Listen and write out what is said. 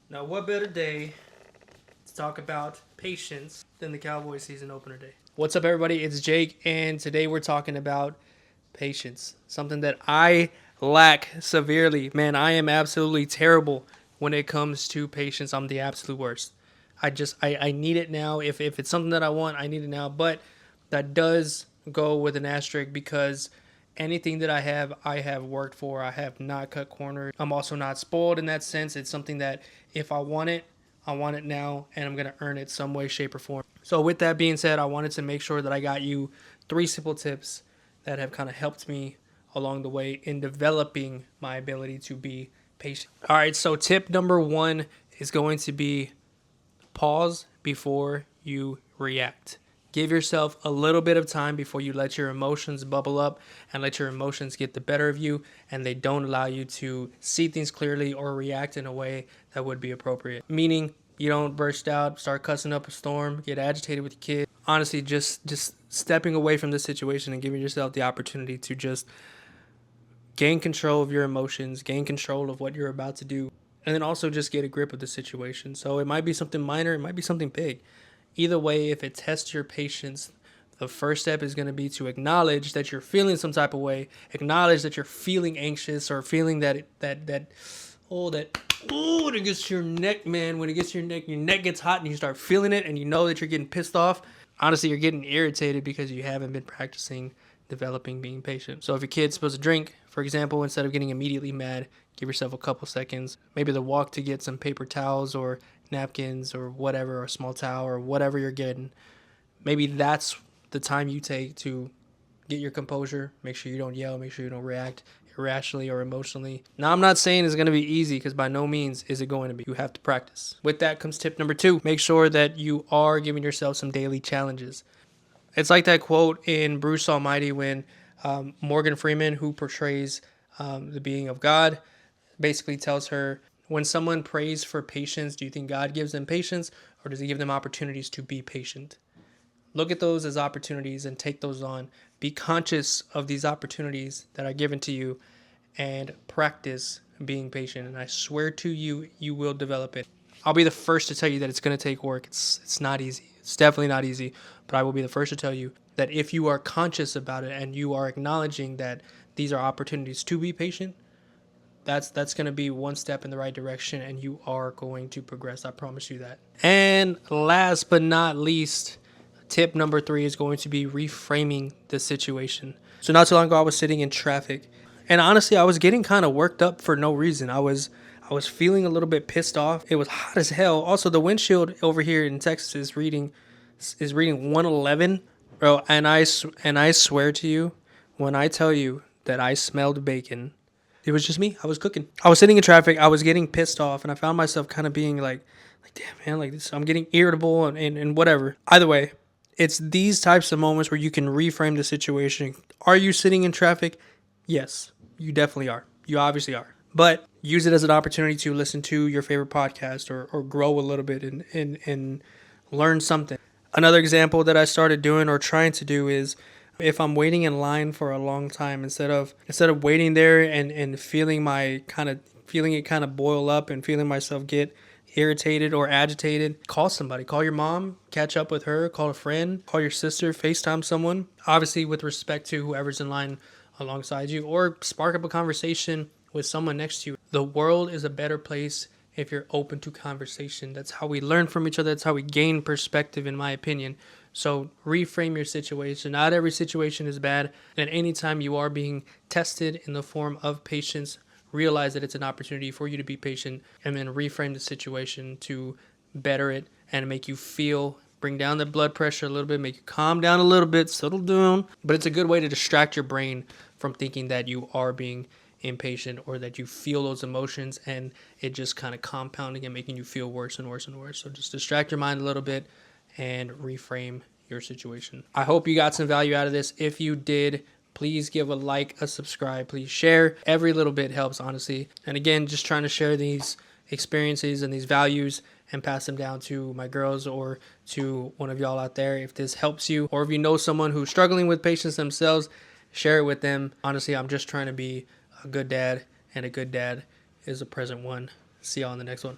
Now, what better day to talk about patience than the Cowboys season opener day? What's up, everybody? It's Jake, and today we're talking about patience, something that I lack severely. Man, I am absolutely terrible when it comes to patience. I'm the absolute worst. I need it now. If it's something that I want, I need it now. But that does go with an asterisk because anything that I have worked for. I have not cut corners. I'm also not spoiled in that sense. It's something that if I want it, I want it now, and I'm going to earn it some way, shape, or form. So with that being said, I wanted to make sure that I got you 3 simple tips that have kind of helped me along the way in developing my ability to be patient. All right, so tip number 1 is going to be pause before you react. Give yourself a little bit of time before you let your emotions bubble up and let your emotions get the better of you, and they don't allow you to see things clearly or react in a way that would be appropriate. Meaning, you don't burst out, start cussing up a storm, get agitated with your kid. Honestly, just stepping away from the situation and giving yourself the opportunity to just gain control of your emotions, gain control of what you're about to do, and then also just get a grip of the situation. So it might be something minor, it might be something big. Either way, if it tests your patience, the first step is going to be to acknowledge that you're feeling some type of way, acknowledge that you're feeling anxious or feeling that it gets to your neck, man. When it gets to your neck gets hot and you start feeling it and you know that you're getting pissed off. Honestly, you're getting irritated because you haven't been practicing developing being patient. So if your kid's supposed to drink, for example, instead of getting immediately mad, give yourself a couple seconds. Maybe the walk to get some paper towels or napkins or whatever, or a small towel or whatever you're getting. Maybe that's the time you take to get your composure. Make sure you don't yell. Make sure you don't react irrationally or emotionally. Now, I'm not saying it's going to be easy because by no means is it going to be. You have to practice. With that comes tip number 2. Make sure that you are giving yourself some daily challenges. It's like that quote in Bruce Almighty when Morgan Freeman, who portrays the being of God, basically tells her, when someone prays for patience, do you think God gives them patience or does he give them opportunities to be patient? Look at those as opportunities and take those on. Be conscious of these opportunities that are given to you and practice being patient. And I swear to you, you will develop it. I'll be the first to tell you that it's going to take work. It's not easy. It's definitely not easy. But I will be the first to tell you that if you are conscious about it and you are acknowledging that these are opportunities to be patient, that's going to be one step in the right direction and you are going to progress. I promise you that. And last but not least, tip number 3 is going to be reframing the situation. So not too long ago, I was sitting in traffic and honestly, I was getting kind of worked up for no reason. I was feeling a little bit pissed off. It was hot as hell. Also, the windshield over here in Texas is reading 111, bro. And I swear to you, when I tell you that I smelled bacon, it was just me. I was cooking. I was sitting in traffic. I was getting pissed off, and I found myself kind of being like, damn, man, like this. I'm getting irritable and whatever. Either way, it's these types of moments where you can reframe the situation. Are you sitting in traffic? Yes, you definitely are. You obviously are. But use it as an opportunity to listen to your favorite podcast or grow a little bit and learn something. Another example that I started doing or trying to do is, if I'm waiting in line for a long time, instead of waiting there and feeling it kind of boil up and feeling myself get irritated or agitated, call somebody. Call your mom, catch up with her, call a friend, call your sister, FaceTime someone. Obviously with respect to whoever's in line alongside you, or spark up a conversation with someone next to you. The world is a better place if you're open to conversation. That's how we learn from each other. That's how we gain perspective, in my opinion. So reframe your situation. Not every situation is bad. And anytime you are being tested in the form of patience, realize that it's an opportunity for you to be patient and then reframe the situation to better it and make you feel, bring down the blood pressure a little bit, make you calm down a little bit, settle down. But it's a good way to distract your brain from thinking that you are being impatient or that you feel those emotions and it just kind of compounding and making you feel worse and worse and worse. So just distract your mind a little bit and reframe your situation. I hope you got some value out of this. If you did, please give a like, a subscribe, please share. Every little bit helps, honestly. And again, just trying to share these experiences and these values and pass them down to my girls or to one of y'all out there. If this helps you, or if you know someone who's struggling with patience themselves, share it with them. Honestly, I'm just trying to be a good dad, and a good dad is a present one. See y'all in the next one.